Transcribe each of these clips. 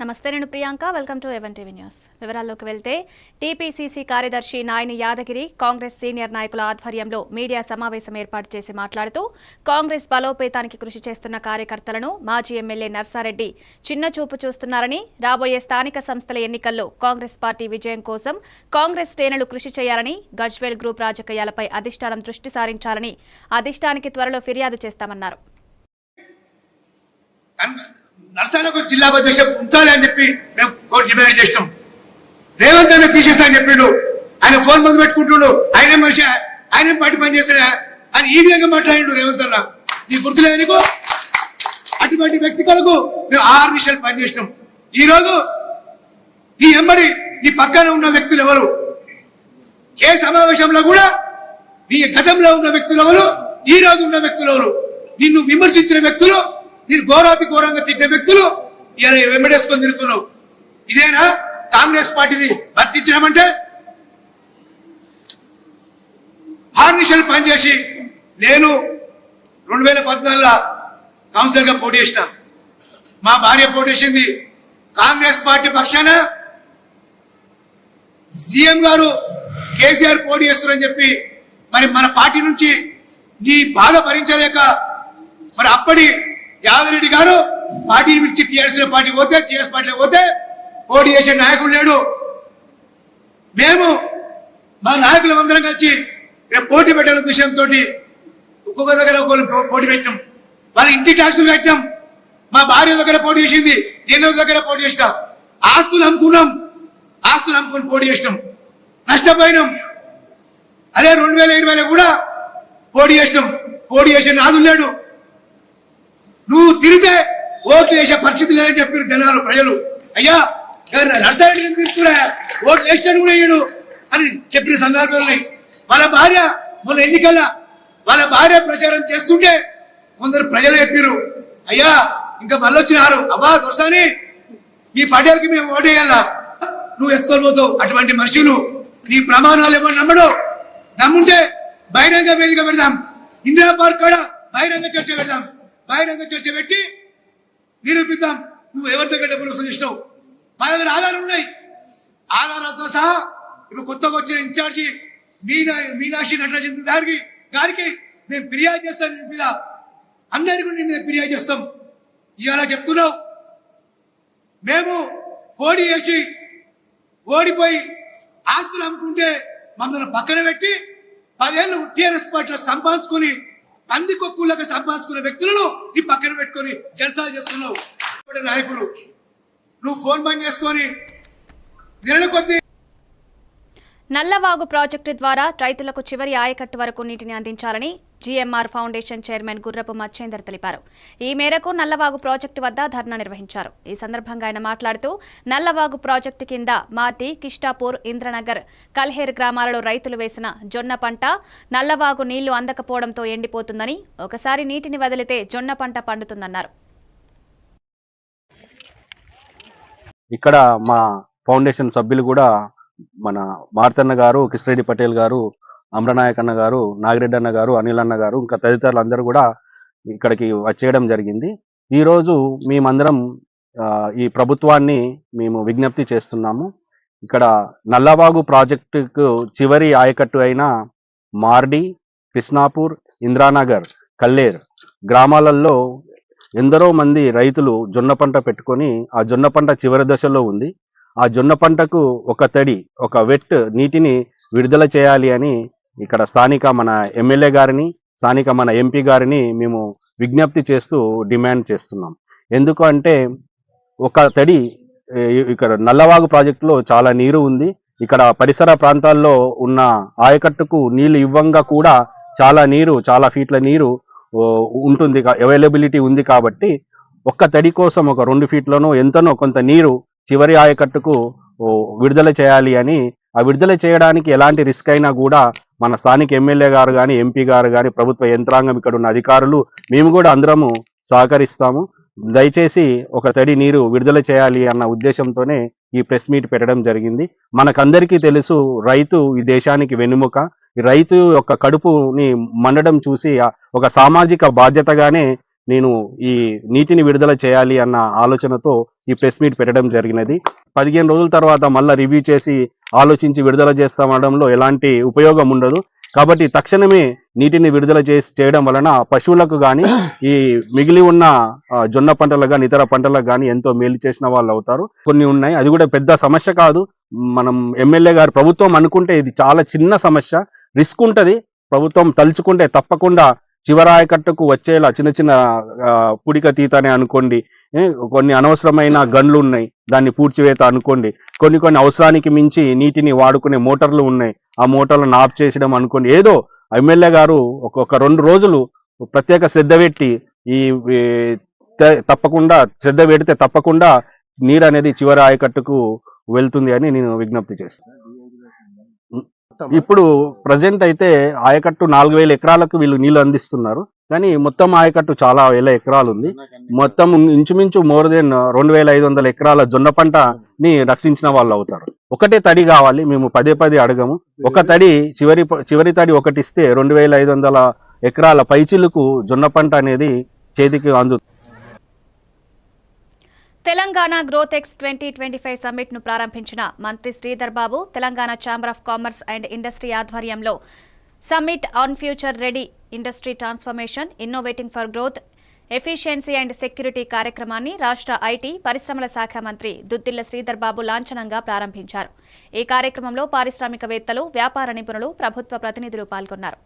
నమస్తే, నేను Priyanka. Welcome to even TV news. వివరాల్లోకి వెళ్తే టీపీసీసీ కార్యదర్శి నాయని యాదగిరి కాంగ్రెస్ సీనియర్ నాయకుల ఆధ్వర్యంలో మీడియా సమావేశం ఏర్పాటు చేసి మాట్లాడుతూ కాంగ్రెస్ బలోపేతానికి కృషి చేస్తున్న కార్యకర్తలను మాజీ ఎమ్మెల్యే నర్సారెడ్డి చిన్నచూపు చూస్తున్నారని, రాబోయే స్థానిక సంస్థల ఎన్నికల్లో కాంగ్రెస్ పార్టీ విజయం కోసం కాంగ్రెస్ శ్రేణులు కృషి చేయాలని, గజ్వేల్ గ్రూప్ రాజకీయాలపై అధిష్టానం దృష్టి సారించాలని, అధిష్టానికి త్వరలో ఫిర్యాదు చేస్తామన్నారు. నర్సాలకు జిల్లా అధ్యక్ష ఉంచాలి అని చెప్పి మేము డిమాండ్ చేసినాం. రేవంత్ అన్న తీసేస్తా చెప్పాడు. ఆయన ఫోన్ మందు పెట్టుకుంటుండు. ఆయన మనిషి, ఆయన పార్టీ పనిచేస్తాడా అని ఈ విధంగా మాట్లాడిండు రేవంత్ అన్న. నీ గుర్తులేదు నీకు? అటువంటి వ్యక్తి కొరకు మేము 6 నిమిషాలు పనిచేసినాం. ఈ రోజు నీ ఎంబడి నీ పక్కన ఉన్న వ్యక్తులు ఎవరు? ఏ సమావేశంలో కూడా నీ గతంలో ఉన్న వ్యక్తులు ఎవరు, ఈ రోజు ఉన్న వ్యక్తులు ఎవరు? నిన్ను విమర్శించిన వ్యక్తులు, మీరు ఘోరాతి ఘోరంగా తిట్టే వ్యక్తులు ఇలా వెంబడేసుకొని తిరుగుతున్నావు. ఇదేనా కాంగ్రెస్ పార్టీని బతికించడమంటే? 6 నిమిషాలు పనిచేసి నేను 2014లో కౌన్సిలర్ గా పోటీ చేసిన. మా భార్య పోటీ చేసింది. కాంగ్రెస్ పార్టీ పక్షాన సీఎం గారు కేసీఆర్ పోటీ చేస్తున్నారని చెప్పి మరి మన పార్టీ నుంచి నీ బాధ భరించలేక మరి అప్పటి యాదరెడ్డి గారు పార్టీని విడిచి టీఆర్ఎస్ పార్టీ పోతే, టీఆర్ఎస్ పార్టీలో పోతే పోటీ చేసే నాయకుడు లేడు. మేము మా నాయకులందరం కలిసి రేపు పోటీ పెట్టాల విషయంతో ఒక్కొక్క దగ్గర ఒక్కొక్క పోటీ పెట్టాం. వాళ్ళ ఇంటి ట్యాక్సులు కట్టాం. మా భార్య దగ్గర పోటీ చేసింది, నేను దగ్గర పోటీ చేసినాం. ఆస్తులు అమ్ముకున్నాం, ఆస్తులు అమ్ముకుని పోటీ చేసినాం, నష్టపోయినాం. అదే 2020లో కూడా పోటీ చేసినాం. పోటీ చేసే నాదులు లేడు. నువ్వు తిరిగితే ఓట్లు వేసే పరిస్థితి లేదని చెప్పారు జనాలు, ప్రజలు. అయ్యా నర్సారెడ్డి తిరుగుతున్నా, ఓట్లు వేసాడు కూడా వేయడు అని చెప్పిన సందర్భాలు ఉన్నాయి. వాళ్ళ భార్య మొన్న ఎన్నికల వాళ్ళ భార్య ప్రచారం చేస్తుంటే కొందరు ప్రజలు చెప్పారు, అయ్యా ఇంకా మళ్ళీ వచ్చినారు, అబ్బా దొరసాని మీ పటేల్కి మేము ఓటు వేయాలా, నువ్వు ఎత్తుకొని పోతావు. అటువంటి మనుషులు నీ ప్రమాణాలు ఎవరు నమ్మడు. నమ్ముంటే బహిరంగ వేదిక పెడదాం, ఇందిరా పార్క్ కూడా బహిరంగ చర్చ పెడదాం. బహిరంగ చర్చ పెట్టి నిరూపిద్దాం నువ్వు ఎవరి దగ్గర డబ్బులు వసూలు చేసినావు. మా దగ్గర ఆధారాలు ఉన్నాయి. ఆధారాలతో సహా ఇప్పుడు కొత్తగా వచ్చిన ఇన్ఛార్జి మీనాక్షి నటరాజన్ గారికి మేము ఫిర్యాదు చేస్తాం. నీ మీద అందరికీ నీ మీద ఫిర్యాదు చేస్తాం. ఇవాళ చెప్తున్నావు మేము పోటీ చేసి ఓడిపోయి ఆస్తులు అమ్ముకుంటే మమ్మల్ని పక్కన పెట్టి 10 ఏళ్ళు టీఆర్ఎస్ పార్టీలో సంపాదించుకొని పందికొక్కులకు సంపాదించుకున్న వ్యక్తులను నీ పక్కన పెట్టుకొని జల్సాలు చేస్తున్నావు. నాయకులు నువ్వు ఫోన్ బంద్ చేసుకొని నెలల కొద్ది. నల్లవాగు ప్రాజెక్టు ద్వారా రైతులకు చివరి ఆయకట్టు వరకు నీటిని అందించాలని జీఎంఆర్ ఫౌండేషన్ చైర్మన్ గుర్రపు మచ్చేందర్ తెలిపారు. ఈ మేరకు నల్లవాగు ప్రాజెక్టు వద్ద ధర్నా నిర్వహించారు. ఈ సందర్భంగా ఆయన మాట్లాడుతూ నల్లవాగు ప్రాజెక్టు కింద మార్టి, కిష్టాపూర్, ఇంద్రనగర్, కల్హేర్ గ్రామాలలో రైతులు వేసిన జొన్న పంట నల్లవాగు నీళ్లు అందకపోవడంతో ఎండిపోతుందని, ఒకసారి నీటిని వదిలితే జొన్న పంట పండుతుందన్నారు. ఇక్కడ మా ఫౌండేషన్ సభ్యులు కూడా మన మార్తన్న గారు, కిష్రెడ్డి పటేల్ గారు, అమ్రనాయక్ అన్న గారు, నాగిరెడ్డి అన్న గారు, అనిల్ అన్న గారు, ఇంకా తదితరులు అందరూ కూడా ఇక్కడికి వచ్చేయడం జరిగింది. ఈరోజు మేమందరం ఈ ప్రభుత్వాన్ని మేము విజ్ఞప్తి చేస్తున్నాము. ఇక్కడ నల్లవాగు ప్రాజెక్టుకు చివరి ఆయకట్టు అయిన మార్డి, కృష్ణాపూర్, ఇంద్రానగర్, కల్లేర్ గ్రామాలలో ఎందరో మంది రైతులు జొన్న పంట పెట్టుకొని ఆ జొన్న పంట చివరి దశలో ఉంది. ఆ జొన్న పంటకు ఒక తడి, ఒక వెట్ నీటిని విడుదల చేయాలి అని ఇక్కడ స్థానిక మన ఎమ్మెల్యే గారిని, స్థానిక మన ఎంపీ గారిని మేము విజ్ఞప్తి చేస్తూ డిమాండ్ చేస్తున్నాం. ఎందుకు అంటే ఒక తడి ఇక్కడ నల్లవాగు ప్రాజెక్టులో చాలా నీరు ఉంది. ఇక్కడ పరిసర ప్రాంతాల్లో ఉన్న ఆయకట్టుకు నీళ్లు ఇవ్వంగా కూడా చాలా ఫీట్ల నీరు ఉంటుంది, అవైలబిలిటీ ఉంది. కాబట్టి ఒక్క తడి కోసం ఒక 2 ఫీట్లను ఎంతనో కొంత నీరు చివరి ఆయకట్టుకు విడుదల చేయాలి అని, ఆ విడుదల చేయడానికి ఎలాంటి రిస్క్ అయినా కూడా మన స్థానిక ఎమ్మెల్యే గారు కానీ, ఎంపీ గారు కానీ, ప్రభుత్వ యంత్రాంగం, ఇక్కడ ఉన్న అధికారులు మేము కూడా అందరము సహకరిస్తాము. దయచేసి ఒక తడి నీరు విడుదల చేయాలి అన్న ఉద్దేశంతోనే ఈ ప్రెస్ మీట్ పెట్టడం జరిగింది. మనకందరికీ తెలుసు, రైతు ఈ దేశానికి వెన్నుముక. ఈ రైతు యొక్క కడుపుని మండడం చూసి ఒక సామాజిక బాధ్యతగానే నేను ఈ నీటిని విడుదల చేయాలి అన్న ఆలోచనతో ఈ ప్రెస్ మీట్ పెట్టడం జరిగినది. 15 రోజుల తర్వాత మళ్ళీ రివ్యూ చేసి ఆలోచించి విడుదల చేస్తామనడంలో ఎలాంటి ఉపయోగం ఉండదు. కాబట్టి తక్షణమే నీటిని విడుదల చేయడం వలన పశువులకు కానీ ఈ మిగిలి ఉన్న జొన్న పంటలకు కానీ ఇతర పంటలకు కానీ ఎంతో మేలు చేసిన వాళ్ళు అవుతారు. కొన్ని ఉన్నాయి, అది కూడా పెద్ద సమస్య కాదు. మనం ఎమ్మెల్యే గారు ప్రభుత్వం అనుకుంటే ఇది చాలా చిన్న సమస్య, రిస్క్ ఉంటుంది. ప్రభుత్వం తలుచుకుంటే తప్పకుండా చివరాయకట్టుకు వచ్చేలా చిన్న చిన్న పుడిక తీతనే అనుకోండి, కొన్ని అనవసరమైన గన్లు ఉన్నాయి దాన్ని పూడ్చివేత అనుకోండి, కొన్ని అవసరానికి మించి నీటిని వాడుకునే మోటార్లు ఉన్నాయి ఆ మోటార్లను ఆఫ్ చేసడం అనుకోండి. ఏదో ఎమ్మెల్యే గారు ఒక 2 రోజులు ప్రత్యేక శ్రద్ధ పెట్టి తప్పకుండా శ్రద్ధ పెడితే తప్పకుండా నీరు అనేది చివరి ఆయకట్టుకు వెళ్తుంది అని నేను విజ్ఞప్తి చేస్తాను. ఇప్పుడు ప్రజెంట్ అయితే ఆయకట్టు 4000 ఎకరాలకు వీళ్ళు నీళ్లు అందిస్తున్నారు, కానీ మొత్తం ఆయకట్టు చాలా వేల ఎకరాలు ఉంది. మొత్తం ఇంచుమించు మోర్ దెన్ 2500 ఎకరాల జొన్న పంటని రక్షించిన వాళ్ళు అవుతారు. ఒకటే తడి కావాలి, మేము పదే అడగము. ఒక తడి చివరి తడి ఒకటి ఇస్తే 2500 ఎకరాల పైచిలుకు జొన్న పంట అనేది చేతికి అందుతుంది. తెలంగాణ గ్రోత్ ఎక్స్ 2025 సమ్మిట్ ను ప్రారంభించిన మంత్రి Sridhar Babu Telangana chamber of commerce and industry ఆధ్వర్యంలో summit on future ready industry transformation innovating for growth efficiency and security కార్యక్రమాన్ని రాష్ట్ర ఐటీ పరిశ్రమల శాఖ మంత్రి దుద్దిళ్ల శ్రీధర్ బాబు లాంఛనంగా ప్రారంభించారు. ఈ కార్యక్రమంలో పారిశ్రామికవేత్తలు, వ్యాపార నిపుణులు, ప్రభుత్వ ప్రతినిధులు పాల్గొన్నారు.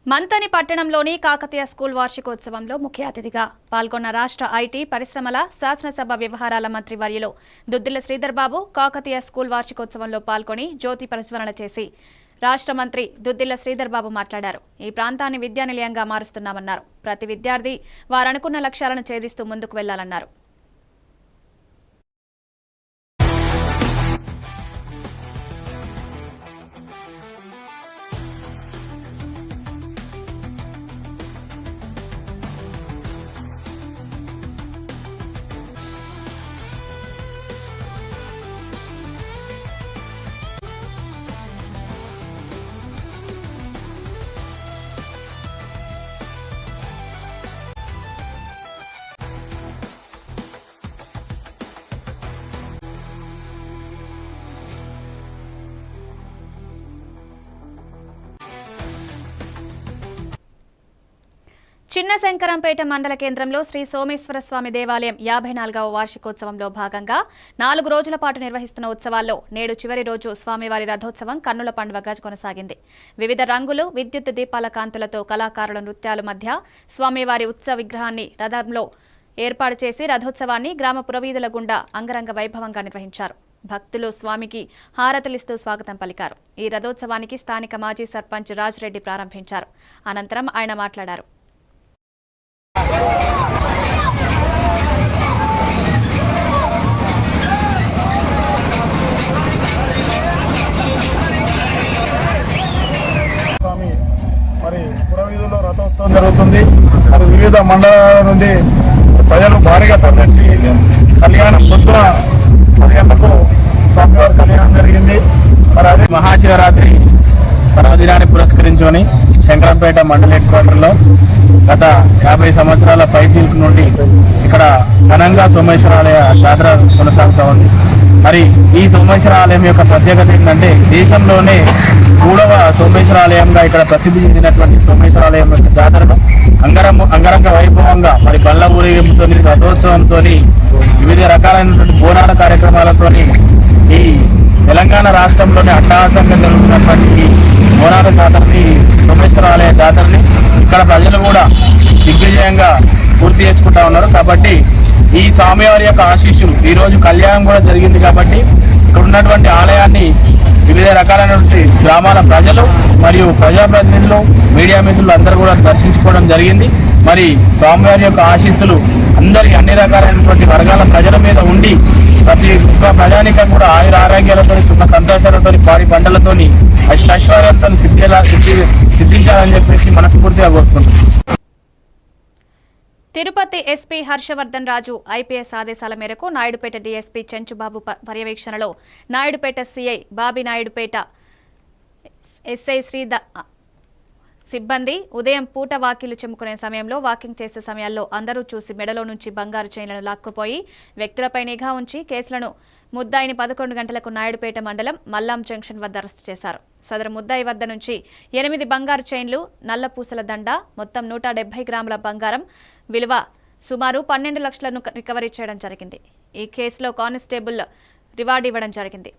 మంతని పట్టణంలోని కాకతీయ స్కూల్ వార్షికోత్సవంలో ముఖ్య అతిథిగా పాల్గొన్న రాష్ట్ర ఐటీ పరిశ్రమల శాసనసభ వ్యవహారాల మంత్రి వర్యులు దుద్దిళ్ల శ్రీధర్ బాబు కాకతీయ స్కూల్ వార్షికోత్సవంలో పాల్గొని జ్యోతి ప్రజ్వలన చేసి రాష్ట్ర మంత్రి దుద్దిళ్ల శ్రీధర్ బాబు మాట్లాడారు. ఈ ప్రాంతాన్ని విద్యా నిలయంగా మారుస్తున్నామన్నారు. ప్రతి విద్యార్థి వారనుకున్న లక్ష్యాలను ఛేదిస్తూ ముందుకు వెళ్లాలన్నారు. చిన్న శంకరంపేట మండల కేంద్రంలో శ్రీ సోమేశ్వర స్వామి దేవాలయం 54వ వార్షికోత్సవంలో భాగంగా 4 రోజుల పాటు నిర్వహిస్తున్న ఉత్సవాల్లో నేడు చివరి రోజు స్వామివారి రథోత్సవం కన్నుల పండుగగా కొనసాగింది. వివిధ రంగులు, విద్యుత్ దీపాల కాంతులతో కళాకారుల నృత్యాల మధ్య స్వామివారి ఉత్సవ విగ్రహాన్ని రథంలో ఏర్పాటు చేసి రథోత్సవాన్ని గ్రామ పురవీధుల గుండా అంగరంగ వైభవంగా నిర్వహించారు. భక్తులు స్వామికి హారతులిస్తూ స్వాగతం పలికారు. ఈ రథోత్సవానికి స్థానిక మాజీ సర్పంచ్ రాజ్ రెడ్డి ప్రారంభించారు. అనంతరం ఆయన మాట్లాడారు. స్వామి మరి పురవీధుల్లో రథోత్సవం జరుగుతుంది. మరి వివిధ మండలాల నుండి ప్రజలు భారీగా తరలించి కళ్యాణం పొద్దున 10 గంటలకు స్వామివారి కళ్యాణం జరిగింది. మరి అదే మహాశివరాత్రి పర్వదినాన్ని పురస్కరించుకొని శంకరంపేట మండల హెడ్ క్వార్టర్లో గత 50 సంవత్సరాల పైచీలకు నుండి ఇక్కడ ఘనంగా సోమేశ్వర ఆలయ జాతర కొనసాగుతూ ఉంది. మరి ఈ సోమేశ్వర ఆలయం యొక్క ప్రత్యేకత ఏంటంటే దేశంలోనే 3వ సోమేశ్వర ఆలయంగా ఇక్కడ ప్రసిద్ధి చెందినటువంటి సోమేశ్వర ఆలయం యొక్క జాతరను అంగరంగ వైభవంగా మరి బల్ల ఊరేగింపుతో రథోత్సవంతో వివిధ రకాలైనటువంటి బోనాల కార్యక్రమాలతో ఈ తెలంగాణ రాష్ట్రంలోని అట్టహాసంగా జరుగుతున్నటువంటి ఈ బోనాల జాతరని, సోమేశ్వర ఆలయ జాతరని ఇక్కడ ప్రజలు కూడా దిగ్విజయంగా పూర్తి చేసుకుంటా ఉన్నారు. కాబట్టి ఈ స్వామివారి యొక్క ఆశీస్సులు, ఈ రోజు కళ్యాణం కూడా జరిగింది కాబట్టి ఇక్కడ ఉన్నటువంటి ఆలయాన్ని వివిధ రకాలైనటువంటి గ్రామాల ప్రజలు మరియు ప్రజాప్రతినిధులు, మీడియా మిత్రులు అందరూ కూడా దర్శించుకోవడం జరిగింది. మరి స్వామివారి యొక్క ఆశీస్సులు అన్ని రకాలైనటువంటి వర్గాల ప్రజల మీద ఉండి ప్రతి ఒక్క ప్రజానికం కూడా ఆయుర ఆరోగ్యాలతో, సుఖ సంతోషాలతో, వారి పంటలతో, అష్టైశ్వర్యాలతో సిద్ధించాలని చెప్పేసి మనస్ఫూర్తిగా కోరుకుంటున్నాం. తిరుపతి ఎస్పీ హర్షవర్ధన్ రాజు ఐపీఎస్ ఆదేశాల మేరకు నాయుడుపేట డీఎస్పీ చెంచుబాబు పర్యవేక్షణలో నాయుడుపేట సీఐ బాబీ నాయుడుపేట ఎస్ఐ సిబ్బంది ఉదయం పూట వాకిలు చెమ్ముకునే సమయంలో వాకింగ్ చేసే సమయాల్లో అందరూ చూసి మెడలో నుంచి బంగారు చైన్లను లాక్కుపోయి వ్యక్తులపై నిఘా ఉంచి కేసులను ముద్దాయిని 11 గంటలకు నాయుడుపేట మండలం మల్లాం జంక్షన్ వద్ద అరెస్టు చేశారు. సదరు ముద్దాయి వద్ద నుంచి 8 బంగారు చైన్లు, నల్ల పూసల దండ, మొత్తం 170 గ్రాముల బంగారం విలువ సుమారు 12 లక్షలను రికవరీ చేయడం జరిగింది. ఈ కేసులో కానిస్టేబుల్ రివార్డు ఇవ్వడం జరిగింది.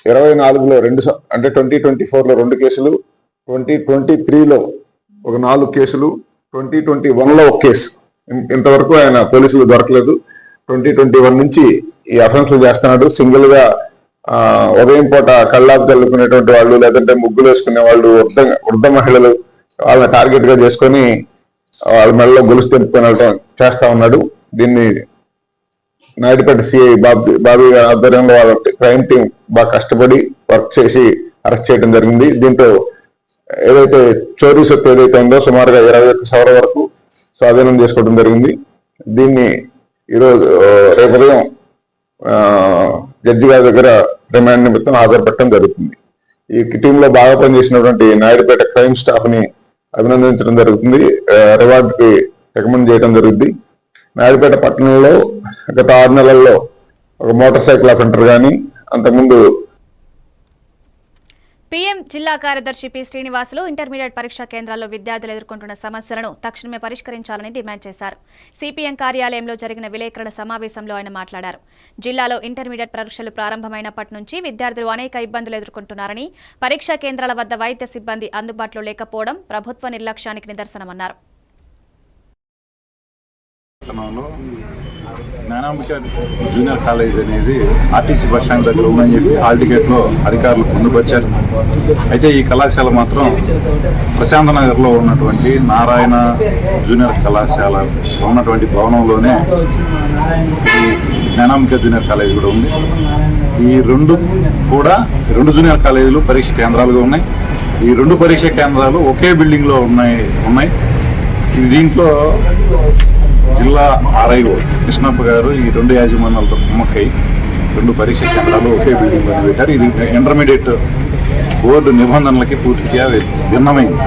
24లో అంటే 2024లో 2 కేసులు, 2023లో ఒక 4 కేసులు, 2021లో ఒక కేసు. ఇంతవరకు ఆయన పోలీసులు దొరకలేదు. 2021 నుంచి ఈ అఫెన్స్లు చేస్తున్నాడు. సింగిల్ గా ఉదయం పూట కళ్ళాపు చల్లుకునేటువంటి వాళ్ళు, లేదంటే ముగ్గులు వేసుకునే వాళ్ళు, వృద్ధ మహిళలు వాళ్ళని టార్గెట్ గా చేసుకొని వాళ్ళ మెడలో గొలుసు తెంపుకొని చేస్తా ఉన్నాడు. దీన్ని నాయుడుపేట సిఐ బాబీ ఆధ్వర్యంలో వాళ్ళ క్రైమ్ టీం బాగా కష్టపడి వర్క్ చేసి అరెస్ట్ చేయడం జరిగింది. దీంతో ఏదైతే చోరీ సొత్తు ఏదైతే ఉందో సుమారుగా 21 సవర వరకు స్వాధీనం చేసుకోవడం జరిగింది. దీన్ని ఈరోజు రేపు ఉదయం జడ్జి గారి దగ్గర రిమాండ్ నిమిత్తం హాజరుపెట్టడం జరుగుతుంది. ఈ టీంలో బాగా పనిచేసినటువంటి నాయుడుపేట క్రైమ్ స్టాఫ్ ని అభినందించడం జరుగుతుంది. రివార్డుకి రికమెండ్ చేయడం జరుగుతుంది. నాయుడుపేట పట్టణంలో గత 6 నెలల్లో ఒక మోటార్ సైకిల్ అఫెండర్ కానీ, అంతకుముందు పీఎం జిల్లా కార్యదర్శి పి శ్రీనివాసులు ఇంటర్మీడియట్ పరీక్షా కేంద్రాల్లో విద్యార్థులు ఎదుర్కొంటున్న సమస్యలను తక్షణమే పరిష్కరించాలని డిమాండ్ చేశారు. సిపిఎం కార్యాలయంలో జరిగిన విలేకరుల సమావేశంలో ఆయన మాట్లాడారు. జిల్లాలో ఇంటర్మీడియట్ పరీక్షలు ప్రారంభమైనప్పటి నుంచి విద్యార్థులు అనేక ఇబ్బందులు ఎదుర్కొంటున్నారని, పరీక్షా కేంద్రాల వద్ద వైద్య సిబ్బంది అందుబాటులో లేకపోవడం ప్రభుత్వ నిర్లక్ష్యానికి నిదర్శనమన్నారు. జ్ఞానాంబిక జూనియర్ కాలేజ్ అనేది ఆర్టీసీ బస్ స్టాండ్ దగ్గర ఉందని చెప్పి హాల్ టికెట్ లో అధికారులు పొందుపరిచారు. అయితే ఈ కళాశాల మాత్రం ప్రశాంత నగర్ లో ఉన్నటువంటి నారాయణ జూనియర్ కళాశాల ఉన్నటువంటి భవనంలోనే ఈ జ్ఞానాంబిక జూనియర్ కాలేజ్ కూడా ఉంది. ఈ రెండు జూనియర్ కాలేజీలు పరీక్ష కేంద్రాలుగా ఉన్నాయి. ఈ 2 పరీక్ష కేంద్రాలు ఒకే బిల్డింగ్ లో ఉన్నాయి. దీంట్లో జిల్లా ఆర్ఐఓ కృష్ణప్ప గారు ఈ 2 యాజమాన్యాలతో కుమ్మక్కై 2 పరీక్ష కేంద్రాలు ఒకే బిల్డింగ్ లో పెట్టారు. ఇది ఇంటర్మీడియట్ బోర్డు నిబంధనలకి పూర్తిగా భిన్నమైంది.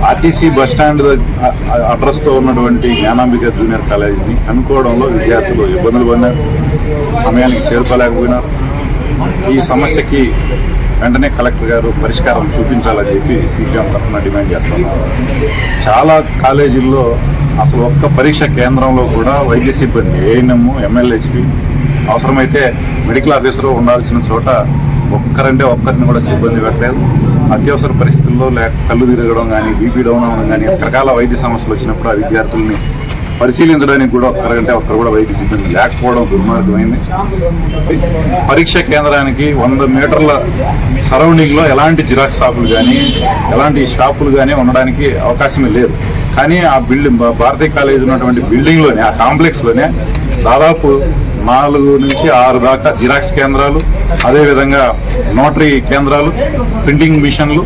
ఆర్టీసీ బస్ స్టాండ్ అడ్రస్ తో ఉన్నటువంటి జ్ఞానాంబిక జూనియర్ కాలేజీని కనుక్కోవడంలో విద్యార్థులు ఇబ్బందులు పడినారు, సమయానికి చేరుకోలేకపోయినారు. ఈ సమస్యకి వెంటనే కలెక్టర్ గారు పరిష్కారం చూపించాలని చెప్పి సిపిఎం తరఫున డిమాండ్ చేస్తున్నారు. చాలా కాలేజీల్లో అసలు ఒక్క పరీక్ష కేంద్రంలో కూడా వైద్య సిబ్బంది, ఏఎన్ఎం, ఎంఎల్హెచ్పి, అవసరమైతే మెడికల్ ఆఫీసర్ ఉండాల్సిన చోట ఒక్కరిని కూడా సిబ్బంది పెట్టలేదు. అత్యవసర పరిస్థితుల్లో కళ్ళు తిరగడం కానీ, బీపీ డౌన్ అవ్వడం కానీ, రకరకాల వైద్య సమస్యలు వచ్చినప్పుడు ఆ విద్యార్థుల్ని పరిశీలించడానికి కూడా ఒక్కరు కూడా వైద్య సిబ్బంది లేకపోవడం దుర్మార్గమైంది. పరీక్ష కేంద్రానికి 100 మీటర్ల సరౌండింగ్ లో ఎలాంటి జిరాక్స్ షాపులు కానీ, ఎలాంటి షాపులు కానీ ఉండడానికి అవకాశమే లేదు. కానీ ఆ బిల్డింగ్, భారతీయ కాలేజ్ ఉన్నటువంటి బిల్డింగ్ లోనే, ఆ కాంప్లెక్స్ లోనే దాదాపు 4 నుంచి 6 దాకా జిరాక్స్ కేంద్రాలు, అదేవిధంగా నోటరీ కేంద్రాలు, ప్రింటింగ్ మిషన్లు,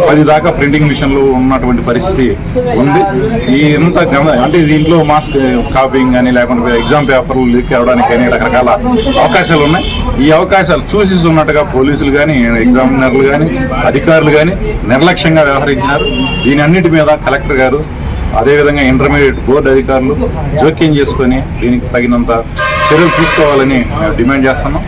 10 దాకా ప్రింటింగ్ మిషన్లు ఉన్నటువంటి పరిస్థితి ఉంది. ఈ ఎంత అంటే దీంట్లో మాస్క్ కాపీయింగ్ కానీ లేకుంటే ఎగ్జామ్ పేపర్లు లీక్ అవ్వడానికి కానీ రకరకాల అవకాశాలు ఉన్నాయి. ఈ అవకాశాలు చూసి ఉన్నట్టుగా పోలీసులు కానీ, ఎగ్జామినర్లు కానీ, అధికారులు కానీ నిర్లక్ష్యంగా వ్యవహరించినారు. దీని అన్నిటి మీద కలెక్టర్ గారు, అదేవిధంగా ఇంటర్మీడియట్ బోర్డు అధికారులు జోక్యం చేసుకొని దీనికి తగినంత చర్యలు తీసుకోవాలని డిమాండ్ చేస్తున్నాం.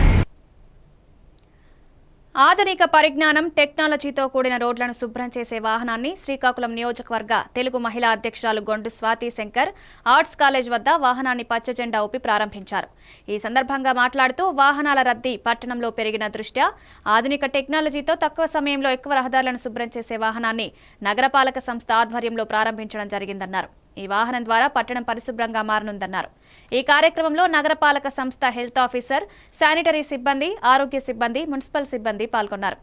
ఆధునిక పరిజ్ఞానం, టెక్నాలజీతో కూడిన రోడ్లను శుభ్రం చేసే వాహనాన్ని శ్రీకాకుళం నియోజకవర్గ తెలుగు మహిళా అధ్యక్షురాలు గొండు స్వాతి శంకర్ ఆర్ట్స్ కాలేజ్ వద్ద వాహనాన్ని పచ్చజెండా ఊపి ప్రారంభించారు. ఈ సందర్భంగా మాట్లాడుతూ వాహనాల రద్దీ పట్టణంలో పెరిగిన దృష్ట్యా ఆధునిక టెక్నాలజీతో తక్కువ సమయంలో ఎక్కువ రహదారులను శుభ్రం చేసే వాహనాన్ని నగరపాలక సంస్థ ఆధ్వర్యంలో ప్రారంభించడం జరిగిందన్నారు. ఈ వాహనం ద్వారా పట్టణం పరిశుభ్రంగా మారనుందన్నారు. ఈ కార్యక్రమంలో నగరపాలక సంస్థ హెల్త్ ఆఫీసర్, శానిటరీ సిబ్బంది, ఆరోగ్య సిబ్బంది, మున్సిపల్ సిబ్బంది పాల్గొన్నారు.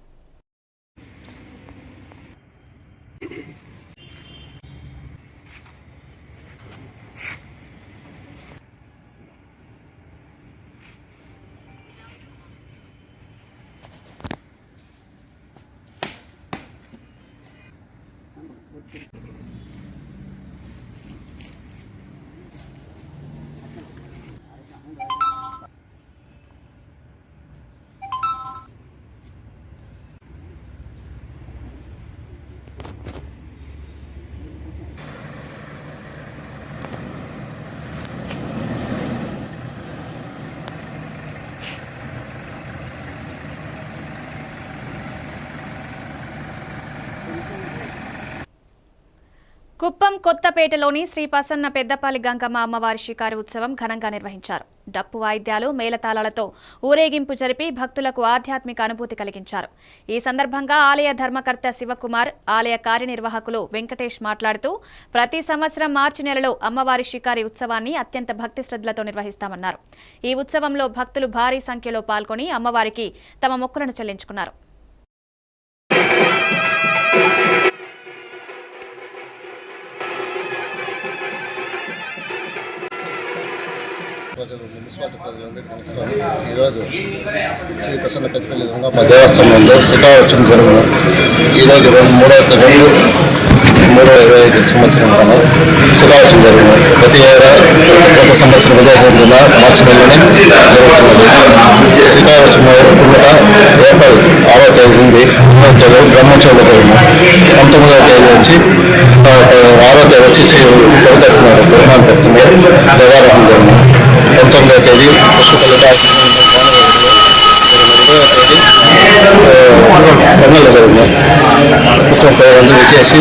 కుప్పం కొత్తపేటలోని శ్రీ ప్రసన్న పెద్దపల్లి గంగమ్మ అమ్మవారి షికారు ఉత్సవం ఘనంగా నిర్వహించారు. డప్పు వాయిద్యాలు, మేళతాళాలతో ఊరేగింపు జరిపి భక్తులకు ఆధ్యాత్మిక అనుభూతి కలిగించారు. ఈ సందర్భంగా ఆలయ ధర్మకర్త శివకుమార్, ఆలయ కార్యనిర్వాహకులు వెంకటేష్ మాట్లాడుతూ ప్రతి సంవత్సరం మార్చి నెలలో అమ్మవారి షికారి ఉత్సవాన్ని అత్యంత భక్తి శ్రద్ధలతో నిర్వహిస్తామన్నారు. ఈ ఉత్సవంలో భక్తులు భారీ సంఖ్యలో పాల్గొని అమ్మవారికి తమ మొక్కులను చెల్లించుకున్నారు. మున్సిపాలిటీ ప్రజలందరికీ నమస్కారం. ఈరోజు శ్రీ ప్రసన్న పెద్దపల్లి గంగమ్మ దేవస్థానంలో శిఖావత్సవం జరుగును. ఈరోజు 3/25 సంవత్సరం శిఖావత్సవం జరుగును. ప్రతి సంవత్సరం విదేశంలో మార్చి నెలలోనే జరుగుతున్నది. శిఖావత్సవం ఏప్రిల్ 6వ తేదీ నుండి బ్రహ్మోత్సవంలో జరుగును. 19వ తేదీ వచ్చి 6వ తేదీ వచ్చి పెడుతున్నారు, పురాణాలు పెడుతున్నారు, దేవాలయం జరుగును. 19వ తేదీ పండుగలు జరిగినాయి. కుటుంబ అందరూ చేసి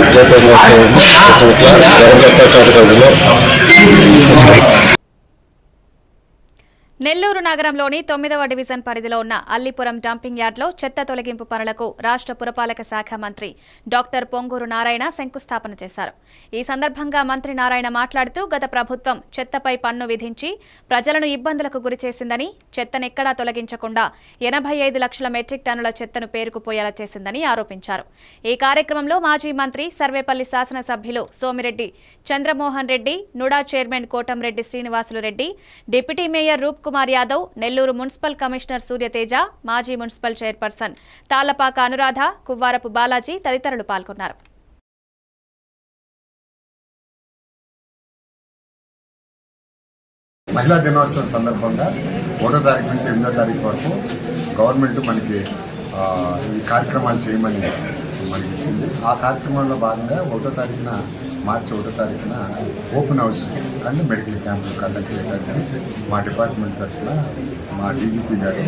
నెల్లూరు నగరంలోని 9వ డివిజన్ పరిధిలో ఉన్న అల్లిపురం డంపింగ్ యార్డ్లో చెత్త తొలగింపు పనులకు రాష్ట్ర పురపాలక శాఖ మంత్రి డాక్టర్ పొంగూరు నారాయణ శంకుస్థాపన చేశారు. ఈ సందర్భంగా మంత్రి నారాయణ మాట్లాడుతూ గత ప్రభుత్వం చెత్తపై పన్ను విధించి ప్రజలను ఇబ్బందులకు గురిచేసిందని, చెత్తనెక్కడా తొలగించకుండా 85 లక్షల మెట్రిక్ టన్నుల చెత్తను పేరుకుపోయేలా చేసిందని ఆరోపించారు. ఈ కార్యక్రమంలో మాజీ మంత్రి, సర్వేపల్లి శాసనసభ్యులు Somireddy Chandramohan Reddy, NUDA chairman Kotamreddy Srinivasulu Reddy, deputy mayor Roop Kumar Yadav, Nellore municipal commissioner Suryateja, మాజీ మున్సిపల్ చైర్పర్సన్ తాళ్లపాక అనురాధ, కువ్వారపు బాలాజీ తదితరులు పాల్గొన్నారు. మహిళా దినోత్సవం సందర్భంగా 1వ తారీఖు నుంచి 8వ తారీఖు వరకు గవర్నమెంట్ మనకి ఈ కార్యక్రమాలు చేయమని మనకి ఇచ్చింది. ఆ కార్యక్రమంలో భాగంగా 1వ తారీఖున మార్చి 1వ తారీఖున ఓపెన్ హౌస్ అండ్ మెడికల్ క్యాంపులు కండక్ట్ చేయడానికి మా డిపార్ట్మెంట్ తరఫున మా డీజీపీ గారు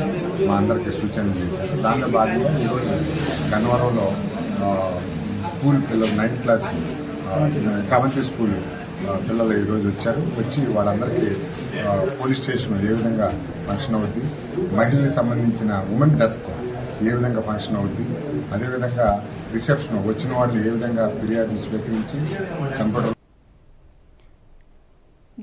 మా అందరికీ సూచనలు చేశారు. దానిలో భాగంగా ఈరోజు గన్నవరంలో స్కూల్ పిల్లలు 9th క్లాస్ 7th స్కూల్ పిల్లలు ఈరోజు వచ్చి వాళ్ళందరికీ పోలీస్ స్టేషన్ ఏ విధంగా ఫంక్షన్ అవుద్ది, మహిళలకు సంబంధించిన ఉమెన్ డెస్క్ ఏ విధంగా ఫంక్షన్ అవుద్ది, అదేవిధంగా రిసెప్షన్ వచ్చిన వాళ్ళు ఏ విధంగా ఫిర్యాదు స్వీకరించి కంప్యూటర్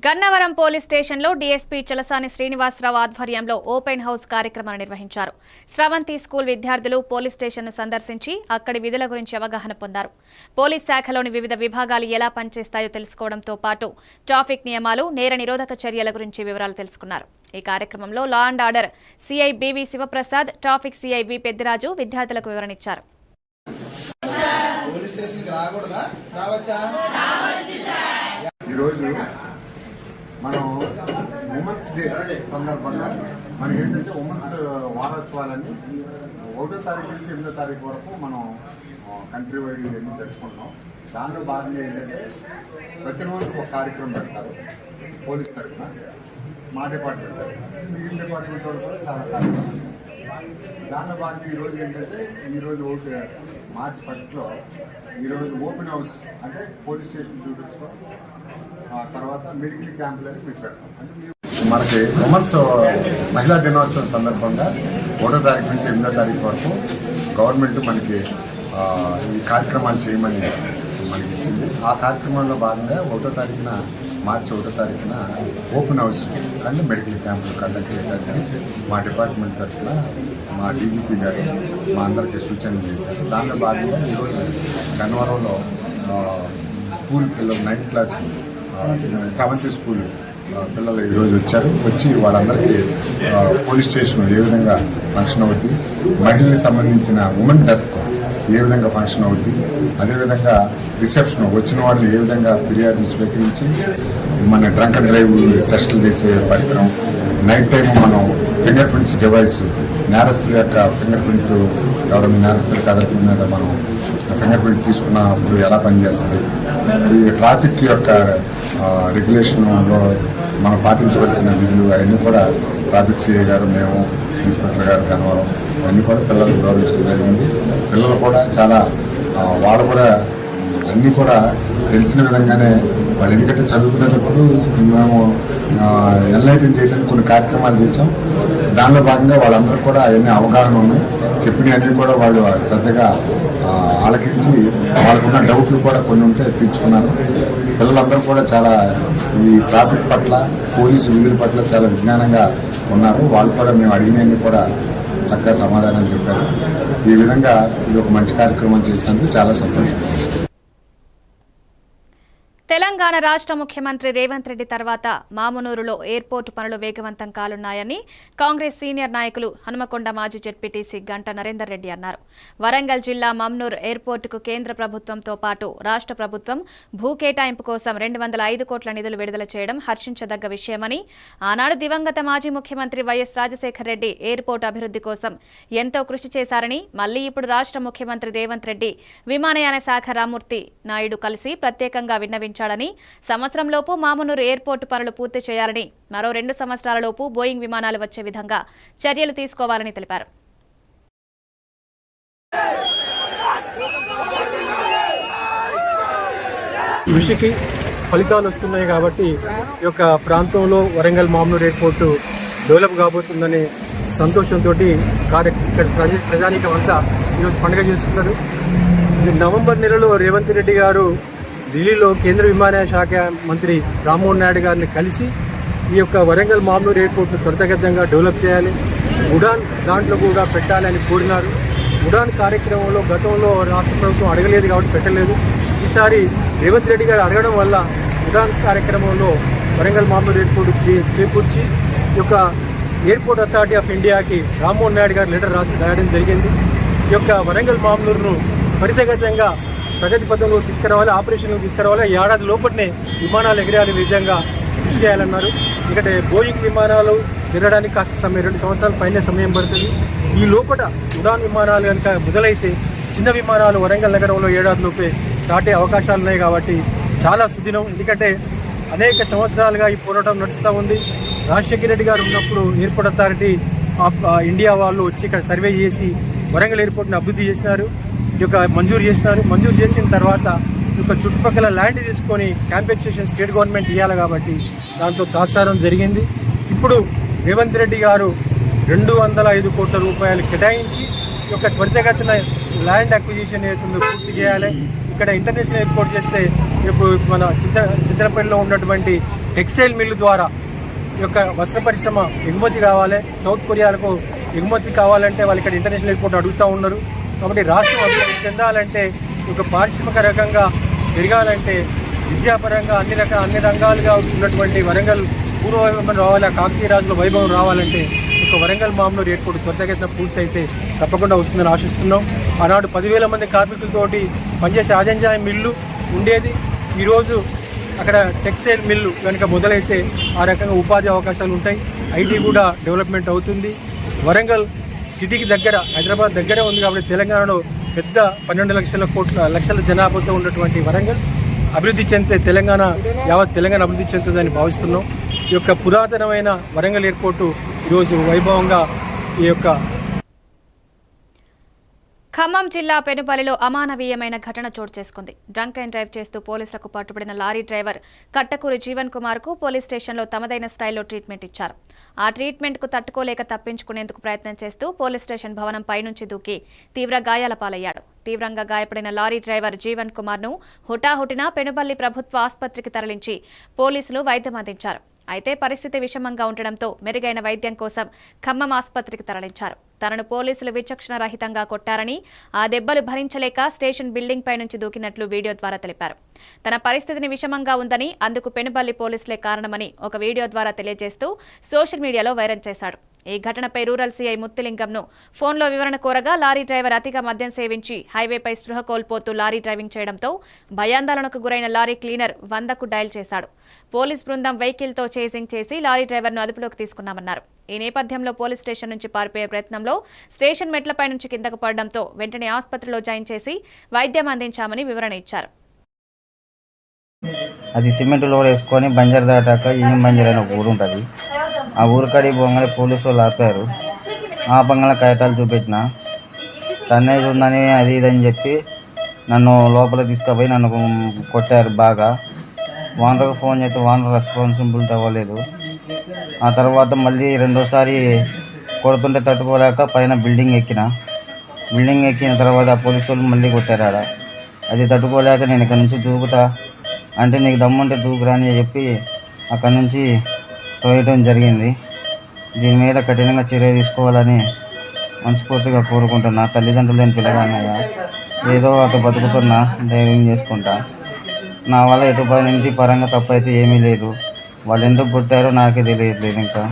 గన్నవరం పోలీస్ స్టేషన్లో డీఎస్పీ చలసాని శ్రీనివాసరావు ఆధ్వర్యంలో ఓపెన్ హౌస్ కార్యక్రమాన్ని నిర్వహించారు. స్రవంతి స్కూల్ విద్యార్థులు పోలీస్ స్టేషన్ను సందర్శించి అక్కడి విధుల గురించి అవగాహన పొందారు. పోలీస్ శాఖలోని వివిధ విభాగాలు ఎలా పనిచేస్తాయో తెలుసుకోవడంతో పాటు ట్రాఫిక్ నియమాలు, నేర నిరోధక చర్యల గురించి వివరాలు తెలుసుకున్నారు. ఈ కార్యక్రమంలో law and order CI BV Shivaprasad, traffic CI V Peddiraju విద్యార్థులకు వివరణిచ్చారు. ఈరోజు మనం ఉమెన్స్ డే సందర్భంగా మనకి ఏంటంటే ఉమెన్స్ వారోత్సవాలన్నీ 1వ తారీఖు నుంచి 8వ తారీఖు వరకు మనం కంట్రీ వైడ్ ఇవన్నీ జరుపుకుంటాం. దానిలో భాగంగా ఏంటంటే ప్రతిరోజు ఒక కార్యక్రమం పెడతారు పోలీస్ తరఫున, మా డిపార్ట్మెంట్ తరఫున, మిగిలిన డిపార్ట్మెంట్ వాళ్ళు కూడా చాలా కార్యక్రమాలు. దానిలో భాగంగా ఈరోజు ఏంటంటే ఈరోజు మార్చ్ 1లో ఈరోజు ఓపెన్ హౌస్ అంటే పోలీస్ స్టేషన్ చూపించడం, తర్వాత మెడికల్ క్యాంపులని మీకు పెడతాం. అంటే మనకి ఉమెన్స్ మహిళా దినోత్సవం సందర్భంగా 1వ తారీఖు నుంచి 8వ తారీఖు వరకు గవర్నమెంట్ మనకి ఈ కార్యక్రమాలు చేయమని మనకి ఇచ్చింది. ఆ కార్యక్రమంలో భాగంగా 1వ తారీఖున మార్చి 1వ తారీఖున ఓపెన్ హౌస్ అండ్ మెడికల్ క్యాంపులు కండక్ట్ చేయడానికి మా డిపార్ట్మెంట్ తరఫున మా డీజీపీ గారు మా అందరికీ సూచనలు చేశారు. దానిలో భాగంగా ఈరోజు గన్నవరంలో స్కూల్ పిల్లలు 9th క్లాస్ 7th స్కూల్ పిల్లలు ఈరోజు వచ్చి వాళ్ళందరికీ పోలీస్ స్టేషన్ ఏ విధంగా ఫంక్షన్ అవుద్ది, మహిళలకు సంబంధించిన ఉమెన్ డెస్క్ ఏ విధంగా ఫంక్షన్ అవుద్ది, అదేవిధంగా రిసెప్షన్ వచ్చిన వాళ్ళు ఏ విధంగా ఫిర్యాదులు స్వీకరించి మన డ్రంక్ అండ్ డ్రైవ్ టెస్టులు చేసే పరికరం, నైట్ టైం మనం ఫింగర్ ప్రింట్స్ డివైస్, నేరస్తుల యొక్క ఫింగర్ ప్రింట్ ఎవరైనా నేరస్తుల కదలికల మీద మనం ఫింగర్ ప్రింట్ తీసుకున్నప్పుడు ఎలా పనిచేస్తుంది, ఈ ట్రాఫిక్ యొక్క రెగ్యులేషన్లో మనం పాటించవలసిన విధులు అవన్నీ కూడా ట్రాఫిక్ సిఐ గారు, మేము ఇన్స్పెక్టర్ గారు గన్నవరం అన్నీ కూడా పిల్లలకు గౌరవించడం జరిగింది. పిల్లలు కూడా చాలా వాళ్ళు కూడా అన్నీ కూడా తెలిసిన విధంగానే వాళ్ళు ఎందుకంటే చదువుకునేటప్పుడు మేము ఎన్లైటన్ చేయడానికి కొన్ని కార్యక్రమాలు చేసాం. దానిలో భాగంగా వాళ్ళందరూ కూడా అవన్నీ అవగాహన ఉన్నాయి. చెప్పినవన్నీ కూడా వాళ్ళు శ్రద్ధగా ఆలకించి వాళ్ళకున్న డౌట్లు కూడా కొన్ని ఉంటే తీర్చుకున్నారు. పిల్లలందరూ కూడా చాలా ఈ ట్రాఫిక్ పట్ల, పోలీసు విధుల పట్ల చాలా విజ్ఞానంగా ఉన్నారు. వాళ్ళు కూడా మేము అడిగినవన్నీ కూడా చక్కగా సమాధానం చెప్పారు. ఈ విధంగా ఇది ఒక మంచి కార్యక్రమం చేసినందుకు చాలా సంతోషం. తెలంగాణ రాష్ట్ర ముఖ్యమంత్రి రేవంత్ రెడ్డి తర్వాత మామునూరులో ఎయిర్పోర్టు పనులు వేగవంతం కానున్నాయని కాంగ్రెస్ సీనియర్ నాయకులు హనుమకొండ మాజీ జెడ్పీటీసీ గంట నరేందర్ రెడ్డి అన్నారు. వరంగల్ జిల్లా మమ్నూర్ ఎయిర్పోర్టుకు కేంద్ర ప్రభుత్వంతో పాటు రాష్ట్ర ప్రభుత్వం భూ కేటాయింపు కోసం 205 కోట్ల నిధులు విడుదల చేయడం హర్షించదగ్గ విషయమని, ఆనాడు దివంగత మాజీ ముఖ్యమంత్రి వైఎస్ రాజశేఖర్ రెడ్డి ఎయిర్పోర్టు అభివృద్ధి కోసం ఎంతో కృషి చేశారని, మళ్లీ ఇప్పుడు రాష్ట్ర ముఖ్యమంత్రి రేవంత్ రెడ్డి విమానయాన శాఖ రామ్మూర్తి నాయుడు కలిసి ప్రత్యేకంగా విన్నవించారు. సంవత్సరంలోపు మామునూరు ఎయిర్పోర్టు పనులు పూర్తి చేయాలని, మరో 2 సంవత్సరాలలోపు బోయింగ్ విమానాలు వచ్చే విధంగా చర్యలు తీసుకోవాలని తెలిపారు. కృషికి ఫలితాలు వస్తున్నాయి కాబట్టి ఈ యొక్క ప్రాంతంలో వరంగల్ మామునూరు ఎయిర్పోర్టు డెవలప్ కాబోతుందనే సంతోషంతో ప్రజానీకం అంతా ఈరోజు పండుగ చేసుకున్నారు. నవంబర్ నెలలో రేవంత్ రెడ్డి గారు ఢిల్లీలో కేంద్ర విమానయాన శాఖ మంత్రి రామ్మోహన్ నాయుడు గారిని కలిసి ఈ యొక్క వరంగల్ మామునూరు ఎయిర్పోర్ట్ను త్వరితగతంగా డెవలప్ చేయాలి, ఉడాన్ దాంట్లో కూడా పెట్టాలని కోరినారు. ఉడాన్ కార్యక్రమంలో గతంలో రాష్ట్ర ప్రభుత్వం అడగలేదు కాబట్టి పెట్టలేదు. ఈసారి రేవంత్ రెడ్డి గారు అడగడం వల్ల ఉడాన్ కార్యక్రమంలో వరంగల్ మామునూరు ఎయిర్పోర్టు చేకూర్చి ఈ యొక్క ఎయిర్పోర్ట్ అథారిటీ ఆఫ్ ఇండియాకి రామ్మోహన్ నాయుడు గారు లెటర్ రాయడం జరిగింది. ఈ యొక్క వరంగల్ మామునూరును త్వరితగతంగా ప్రగతి పథంలో తీసుకురావాలి, ఆపరేషన్లో తీసుకురావాలి, ఏడాది లోపలనే విమానాలు ఎగిరేయాలి విధంగా కృషి చేయాలన్నారు. ఎందుకంటే బోయింగ్ విమానాలు ఎగరడానికి కాస్త సమయం 2 సంవత్సరాల పైనే సమయం పడుతుంది. ఈ లోపల ఉడాన్ విమానాలు కనుక మొదలైతే చిన్న విమానాలు వరంగల్ నగరంలో ఏడాది లోపే స్టార్ట్ అయ్యే అవకాశాలు ఉన్నాయి. కాబట్టి చాలా సుదినం. ఎందుకంటే అనేక సంవత్సరాలుగా ఈ పోరాటం నడుస్తూ ఉంది. రాజశేఖర రెడ్డి గారు ఉన్నప్పుడు ఎయిర్పోర్ట్ అథారిటీ ఆఫ్ ఇండియా వాళ్ళు వచ్చి ఇక్కడ సర్వే చేసి వరంగల్ ఎయిర్పోర్ట్ని అభివృద్ధి చేసినారు, మంజూరు చేసినారు. మంజూరు చేసిన తర్వాత చుట్టుపక్కల ల్యాండ్ తీసుకొని కాంపెన్సేషన్ స్టేట్ గవర్నమెంట్ ఇవ్వాలి కాబట్టి దాంతో తాత్సారం జరిగింది. ఇప్పుడు రేవంత్ రెడ్డి గారు 205 కోట్ల రూపాయలు కేటాయించి త్వరితగతిన ల్యాండ్ అక్విజిషన్ ఏదైతుందో పూర్తి చేయాలి. ఇక్కడ ఇంటర్నేషనల్ ఎయిర్పోర్ట్ చేస్తే ఇప్పుడు మన చిత్రపల్లిలో ఉన్నటువంటి టెక్స్టైల్ మిల్లు ద్వారా ఈ యొక్క వస్త్ర పరిశ్రమ ఎగుమతి కావాలి. సౌత్ కొరియాలకు ఎగుమతి కావాలంటే వాళ్ళు ఇక్కడ ఇంటర్నేషనల్ ఎయిర్పోర్ట్ అడుగుతూ ఉన్నారు. కాబట్టి రాష్ట్రం అభివృద్ధి చెందాలంటే ఒక పారిశ్రామిక రకంగా పెరగాలంటే విద్యాపరంగా అన్ని రంగాలుగా ఉన్నటువంటి వరంగల్ పూర్వ వైభవం రావాలి. కాకతీయ రాజుల వైభవం రావాలంటే ఒక వరంగల్ మామ్నూర్ ఎయిర్పోర్ట్ త్వరితగతిన పూర్తయితే తప్పకుండా వస్తుందని ఆశిస్తున్నాం. ఆనాడు 10,000 మంది కార్మికులతోటి పనిచేసే ఆజంజాయి మిల్లు ఉండేది. ఈరోజు అక్కడ టెక్స్టైల్ మిల్లు కనుక మొదలైతే ఆ రకంగా ఉపాధి అవకాశాలు ఉంటాయి. ఐటీ కూడా డెవలప్మెంట్ అవుతుంది. వరంగల్ సిటీకి దగ్గర, హైదరాబాద్ దగ్గరే ఉంది కాబట్టి తెలంగాణలో పెద్ద 12 లక్షల జనాభాతో ఉన్నటువంటి వరంగల్ అభివృద్ధి చెందితే యావత్ తెలంగాణ అభివృద్ధి చెందుతుందని భావిస్తున్నాం. ఈ యొక్క పురాతనమైన వరంగల్ ఎయిర్పోర్టు ఈరోజు వైభవంగా ఈ యొక్క ఖమ్మం జిల్లా పెనుపల్లిలో అమానవీయమైన ఘటన చోటు చేసుకుంది. డ్రంక్ అండ్ డ్రైవ్ చేస్తూ పోలీసులకు పట్టుబడిన లారీ డ్రైవర్ కట్టకూరి జీవన్ కుమార్ కు పోలీస్ స్టేషన్లో తమదైన స్టైల్లో ట్రీట్మెంట్ ఇచ్చారు. ఆ ట్రీట్మెంట్ కు తట్టుకోలేక తప్పించుకునేందుకు ప్రయత్నం చేస్తూ పోలీస్ స్టేషన్ భవనం పైనుంచి దూకి తీవ్ర గాయాల పాలయ్యాడు. తీవ్రంగా గాయపడిన లారీ డ్రైవర్ జీవన్ కుమార్ ను హుటాహుటిన పెనుపల్లి ప్రభుత్వ ఆసుపత్రికి తరలించి పోలీసులు వైద్యం అందించారు. అయితే పరిస్థితి విషమంగా ఉండడంతో మెరుగైన వైద్యం కోసం ఖమ్మం ఆసుపత్రికి తరలించారు. తనను పోలీసులు విచక్షణ రహితంగా కొట్టారని, ఆ దెబ్బలు భరించలేక స్టేషన్ బిల్డింగ్ పై నుంచి దూకినట్లు వీడియో ద్వారా తెలిపారు. తన పరిస్థితిని విషమంగా ఉందని, అందుకు పెనుపల్లి పోలీసులే కారణమని ఒక వీడియో ద్వారా తెలియజేస్తూ సోషల్ మీడియాలో వైరల్ చేశాడు. ఈ ఘటనపై రూరల్ సీఐ ముత్తులింగంను ఫోన్లో వివరణ కోరగా లారీ డ్రైవర్ అతిగా మద్యం సేవించి హైవేపై స్పృహ కోల్పోతూ లారీ డ్రైవింగ్ చేయడంతో భయాందోళనకు గురైన లారీ క్లీనర్ 100కు డయల్ చేశాడు. పోలీస్ బృందం వెహికల్తో చేసింగ్ చేసి లారీ డ్రైవర్ను అదుపులోకి తీసుకున్నామన్నారు. ఈ నేపథ్యంలో పోలీస్ స్టేషన్ నుంచి పారిపోయే ప్రయత్నంలో స్టేషన్ మెట్లపై నుంచి కిందకు పడడంతో వెంటనే ఆసుపత్రిలో జాయిన్ చేసి వైద్యం అందించామని వివరణ ఇచ్చారు. అది సిమెంట్ లోడ్ వేసుకొని బంజర్ దాటాక ఈయన బంజర్ అని ఒక ఊరు ఉంటుంది. ఆ ఊరు కాడి పోగానే పోలీసు వాళ్ళు ఆపారు. ఆ బంగాళ కాగితాలు చూపెట్టిన టన్నేజ్ ఉందని అది ఇదని చెప్పి నన్ను లోపల తీసుకుపోయి నన్ను కొట్టారు బాగా. ఓనర్కి ఫోన్ చేస్తే ఓనర్ రెస్పాన్సిబిలిటీ అవ్వలేదు. ఆ తర్వాత మళ్ళీ రెండోసారి కొడుతుంటే తట్టుకోలేక పైన బిల్డింగ్ ఎక్కిన తర్వాత పోలీసు వాళ్ళు మళ్ళీ కొట్టారు ఆడ. అది తట్టుకోలేక నేను ఇక్కడ నుంచి దూకుతా అంటే నీకు దమ్ముంటే దూకురా అని చెప్పి అక్కడి నుంచి తోయటం జరిగింది. దీని మీద కఠినంగా చర్య తీసుకోవాలని మనస్ఫూర్తిగా కోరుకుంటున్నా. తల్లిదండ్రులు లేని పిల్లగానయ్యా, ఏదో అటు బతుకుతున్నా, డ్రైవింగ్ చేసుకుంటా. నా వల్ల ఎటువంటి పరంగా తప్పు అయితే ఏమీ లేదు. వాళ్ళు ఎందుకు కొట్టారో నాకే తెలియట్లేదు. ఇంకా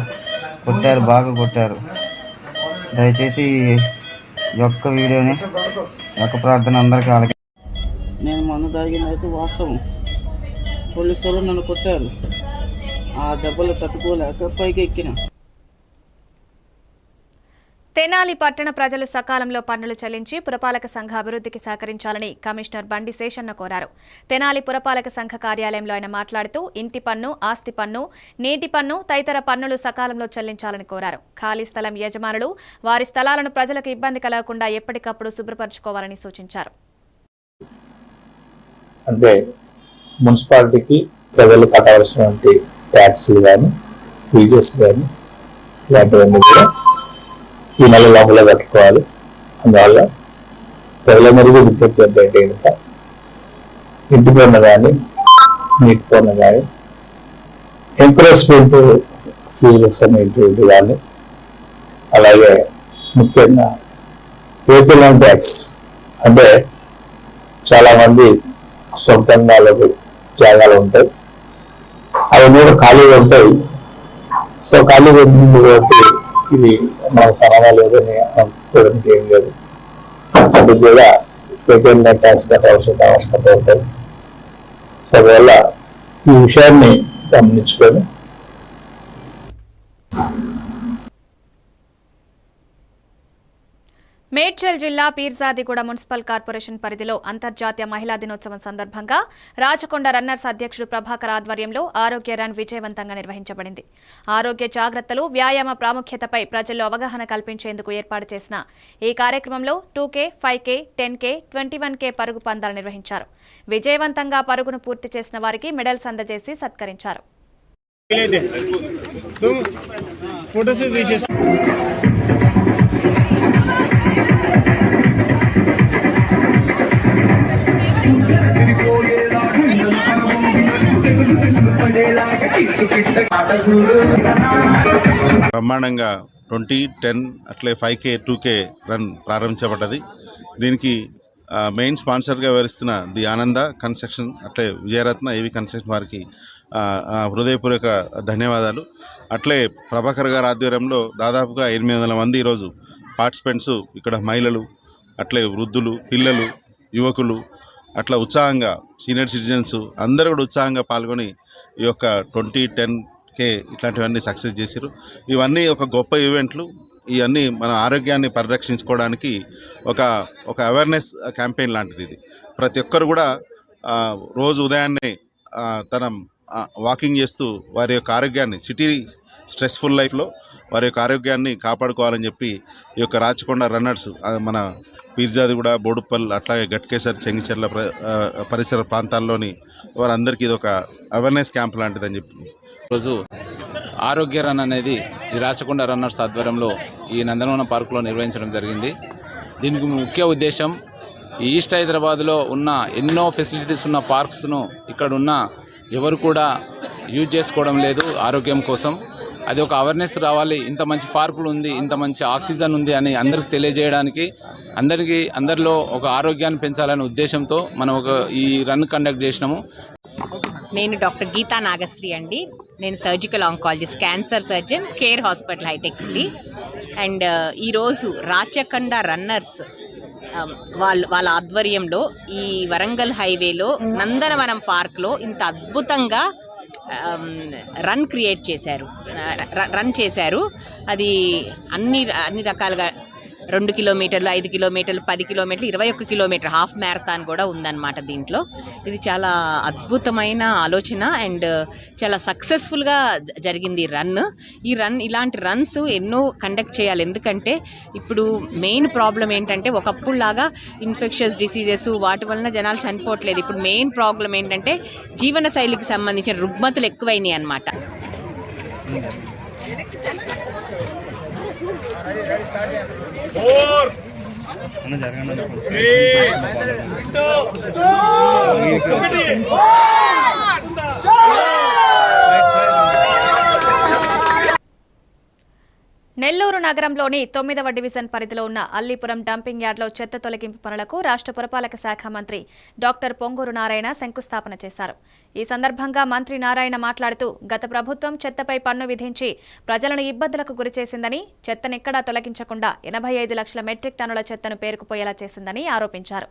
కొట్టారు, బాగా కొట్టారు. దయచేసి ఈ యొక్క వీడియోని యొక్క ప్రార్థన అందరికీ ఆలకి. నేను మందు తాగిందైతే వాస్తవం. పోలీసు వాళ్ళు నన్ను కొట్టారు. ఆ దెబ్బలు తట్టుకోలేక పైకి ఎక్కిన. తెనాలి పట్టణ ప్రజలు సకాలంలో పన్నులు చెల్లించి పురపాలక సంఘ అభివృద్ధికి సహకరించాలని కమిషనర్ బండి శేషన్న కోరారు. తెనాలి పురపాలక సంఘ కార్యాలయంలో ఆయన మాట్లాడుతూ ఇంటి పన్ను, ఆస్తి పన్ను, నీటి పన్ను తదితర పన్నులు సకాలంలో చెల్లించాలని కోరారు. ఖాళీ స్థలం యజమానులు వారి స్థలాలను ప్రజలకు ఇబ్బంది కలగకుండా ఎప్పటికప్పుడు శుభ్రపరచుకోవాలని సూచించారు. అంటే మున్సిపాలిటీకి ప్రజలు కట్టవలసినటువంటి ట్యాక్స్లు కానీ, ఫీజెస్ కానీ ఇలాంటివన్నీ కూడా ఈ నెల లోపల కట్టుకోవాలి. అందువల్ల ప్రజలందరికీ విజ్ఞప్తి ఏంటంటే కనుక ఇంటి పన్ను కానీ, నీటి పన్ను కానీ, ఎంకరేజ్మెంట్ ఫీజెస్ అనేటువంటి కానీ, అలాగే ముఖ్యంగా వెహికల్ ట్యాక్స్ అంటే చాలామంది సొంతంగా జాగాలు ఉంటాయి, అవి కూడా ఖాళీగా ఉంటాయి. సో ఖాళీగా ఉంటుంది కాబట్టి ఇది మనకు సమానం లేదని అనుకోవడానికి ఏం లేదు. అది కూడా వెహికల్ ట్యాక్స్ కట్టాల్సిన అవసరత ఉంటుంది. సో అందువల్ల ఈ విషయాన్ని గమనించుకొని మేడ్చల్ జిల్లా పీర్జాదిగూడ మున్సిపల్ కార్పొరేషన్ పరిధిలో అంతర్జాతీయ మహిళా దినోత్సవం సందర్భంగా రాచకొండ రన్నర్స్ అధ్యక్షుడు ప్రభాకర్ ఆధ్వర్యంలో ఆరోగ్య రన్ విజయవంతంగా నిర్వహించబడింది. ఆరోగ్య జాగ్రత్తలు, వ్యాయామ ప్రాముఖ్యతపై ప్రజల్లో అవగాహన కల్పించేందుకు ఏర్పాటు చేసిన ఈ కార్యక్రమంలో 2K, 5K, 10K, 21K పరుగు పందాలు నిర్వహించారు. విజయవంతంగా పరుగును పూర్తి చేసిన వారికి మెడల్స్ అందజేసి సత్కరించారు. పడేలా బ్రహ్మాండంగా 20-10 అట్లే 5K 2K రన్ ప్రారంభించబడ్డది. దీనికి మెయిన్ స్పాన్సర్గా వ్యవహరిస్తున్న ది ఆనంద కన్స్ట్రక్షన్ అట్లే విజయరత్న ఏవి కన్స్ట్రక్షన్ వారికి హృదయపూర్వక ధన్యవాదాలు. అట్లే ప్రభాకర్ గారి ఆధ్వర్యంలో దాదాపుగా 800 మంది ఈరోజు పార్టిసిపెంట్స్, ఇక్కడ మహిళలు అట్లే వృద్ధులు, పిల్లలు, యువకులు అట్లా ఉత్సాహంగా సీనియర్ సిటిజన్స్ అందరూ కూడా ఉత్సాహంగా పాల్గొని ఈ యొక్క 20-10K ఇట్లాంటివన్నీ సక్సెస్ చేశారు. ఇవన్నీ ఒక గొప్ప ఈవెంట్లు. ఇవన్నీ మన ఆరోగ్యాన్ని పరిరక్షించుకోవడానికి ఒక అవేర్నెస్ క్యాంపెయిన్ లాంటిది. ఇది ప్రతి ఒక్కరు కూడా రోజు ఉదయాన్నే తన వాకింగ్ చేస్తూ వారి యొక్క ఆరోగ్యాన్ని, సిటీ స్ట్రెస్ఫుల్ లైఫ్లో వారి యొక్క ఆరోగ్యాన్ని కాపాడుకోవాలని చెప్పి ఈ యొక్క రాచకొండ రన్నర్స్ మన పీర్జాదిగూడ, బోడుప్పల్ అట్లాగే గట్కేసర్, చెంగిచెర్ల పరిసర ప్రాంతాల్లోని వారందరికీ ఇది ఒక అవేర్నెస్ క్యాంప్ లాంటిదని చెప్పి రోజు ఆరోగ్య రన్ అనేది ఈ రాచకొండ రన్నర్స్ ఆధ్వర్యంలో ఈ నందనవనం పార్కులో నిర్వహించడం జరిగింది. దీనికి ముఖ్య ఉద్దేశం ఈస్ట్ హైదరాబాద్లో ఉన్న ఎన్నో ఫెసిలిటీస్ ఉన్న పార్క్స్ను ఇక్కడ ఉన్న ఎవరు కూడా యూజ్ చేసుకోవడం లేదు ఆరోగ్యం కోసం. అది ఒక అవేర్నెస్ రావాలి, ఇంత మంచి పార్కులు ఉంది, ఇంత మంచి ఆక్సిజన్ ఉంది అని అందరికి తెలియజేయడానికి, అందరిలో ఒక ఆరోగ్యాన్ని పెంచాలనే ఉద్దేశంతో మనం ఈ రన్ కండక్ట్ చేసినాము. నేను డాక్టర్ గీతా నాగశ్రీ అండి. నేను surgical oncologist, cancer surgeon, Care hospital Hitech City. And ఈరోజు రాచకొండ రన్నర్స్ వాళ్ళ ఆధ్వర్యంలో ఈ వరంగల్ హైవేలో నందనవనం పార్క్లో ఇంత అద్భుతంగా రన్ చేశారు. అది అన్ని రకాలుగా 2 కిలోమీటర్లు, 5 కిలోమీటర్లు, 10 కిలోమీటర్లు, 21 కిలోమీటర్ హాఫ్ మ్యారథాన్ కూడా ఉందన్నమాట దీంట్లో. ఇది చాలా అద్భుతమైన ఆలోచన అండ్ చాలా సక్సెస్ఫుల్గా జరిగింది ఈ రన్. ఇలాంటి రన్స్ ఎన్నో కండక్ట్ చేయాలి. ఎందుకంటే ఇప్పుడు మెయిన్ ప్రాబ్లం ఏంటంటే ఒకప్పుడులాగా ఇన్ఫెక్షస్ డిసీజెస్ వాటి వలన జనాలు చనిపోవట్లేదు. ఇప్పుడు మెయిన్ ప్రాబ్లం ఏంటంటే జీవన శైలికి సంబంధించిన రుగ్మతులు ఎక్కువైనాయి అన్నమాట. నెల్లూరు నగరంలోని 9వ డివిజన్ పరిధిలో ఉన్న అల్లీపురం డంపింగ్ యార్డ్లో చెత్త తొలగింపు పనులకు రాష్ట్ర పురపాలక శాఖ మంత్రి డాక్టర్ పొంగూరు నారాయణ శంకుస్థాపన చేశారు. ఈ సందర్భంగా మంత్రి నారాయణ మాట్లాడుతూ గత ప్రభుత్వం చెత్తపై పన్ను విధించి ప్రజలను ఇబ్బందులకు గురిచేసిందని, చెత్తనెక్కడా తొలగించకుండా 85 లక్షల మెట్రిక్ టన్నుల చెత్తను పేరుకుపోయేలా చేసిందని ఆరోపించారు.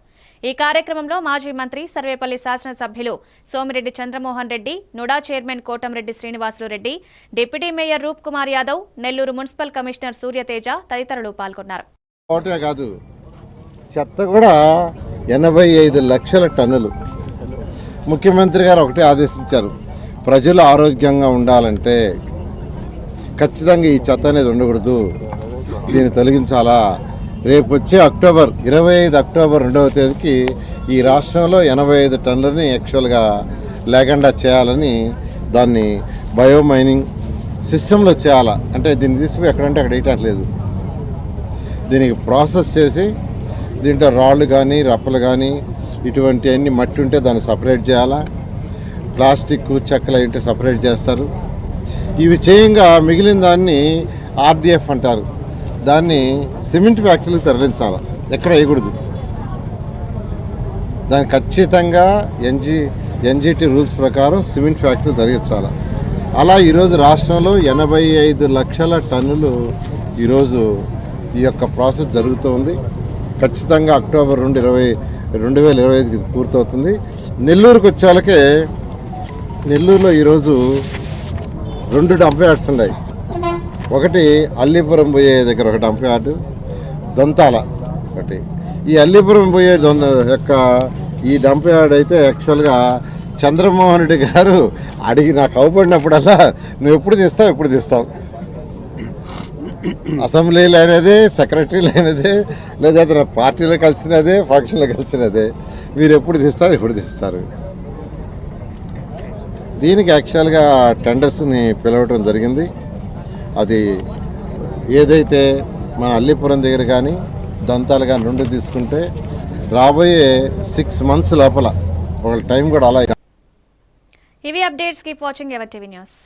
ఈ కార్యక్రమంలో మాజీ మంత్రి, సర్వేపల్లి శాసనసభ్యులు Somireddy Chandramohan Reddy, NUDA chairman Kotamreddy Srinivasulu Reddy, deputy mayor Roop Kumar Yadav, Nellore municipal commissioner Suryateja తదితరులు పాల్గొన్నారు. కాదు, చెత్త కూడా 85 లక్షల టన్నులు. ముఖ్యమంత్రి గారు ఒకటే ఆదేశించారు, ప్రజలు ఆరోగ్యంగా ఉండాలంటే ఖచ్చితంగా ఈ చెత్త అనేది ఉండకూడదు, దీన్ని తొలగించాలా. రేపు వచ్చే అక్టోబర్ 2వ తేదీకి ఈ రాష్ట్రంలో 85 టన్నులని యాక్చువల్గా లేకుండా చేయాలని, దాన్ని బయోమైనింగ్ సిస్టంలో చేయాలా. అంటే దీన్ని తీసుకుపోయి ఎక్కడంటే అక్కడ వేయట్లేదు, దీనికి ప్రాసెస్ చేసి దీంట్లో రాళ్ళు కానీ రప్పలు కానీ ఇటువంటి అన్ని మట్టి ఉంటే దాన్ని సపరేట్ చేయాలా, ప్లాస్టిక్ చెక్కలు అయింటే సపరేట్ చేస్తారు. ఇవి చేయంగా మిగిలిన దాన్ని RDF అంటారు, దాన్ని సిమెంట్ ఫ్యాక్టరీలకు తరలించాలి, ఎక్కడ వేయకూడదు. దాన్ని ఖచ్చితంగా NGT రూల్స్ ప్రకారం సిమెంట్ ఫ్యాక్టరీ తరలించాలి. అలా ఈరోజు రాష్ట్రంలో 85 లక్షల టన్నులు ఈరోజు ఈ యొక్క ప్రాసెస్ జరుగుతూ ఉంది. ఖచ్చితంగా అక్టోబర్ 2025కి పూర్తవుతుంది. నెల్లూరుకు వచ్చేళ్ళకే నెల్లూరులో ఈరోజు 2 డంప్ యార్డ్స్ ఉన్నాయి. ఒకటి అల్లీపురం పోయే దగ్గర ఒక డంప్ యార్డు, దొంతాల ఒకటి. ఈ అల్లీపురం పోయే యొక్క ఈ డంప్ యార్డ్ అయితే యాక్చువల్గా చంద్రమోహన్ రెడ్డి గారు అడిగి నాకు అవపడినప్పుడల్లా నువ్వు ఎప్పుడు తీస్తావు అసెంబ్లీలో అయినదే, సెక్రటరీలు అయినదే, లేదా నా పార్టీలో కలిసినదే, ఫంక్షన్లో కలిసినదే, మీరు ఎప్పుడు తీస్తారు. దీనికి యాక్చువల్గా టెండర్స్ని పిలవటం జరిగింది. అది ఏదైతే మన అల్లీపురం దగ్గర కానీ దంతాలు కానీ 2 తీసుకుంటే రాబోయే 6 months లోపల ఒక టైం కూడా అలా. ఇవి updates. Keep watching ever TV news.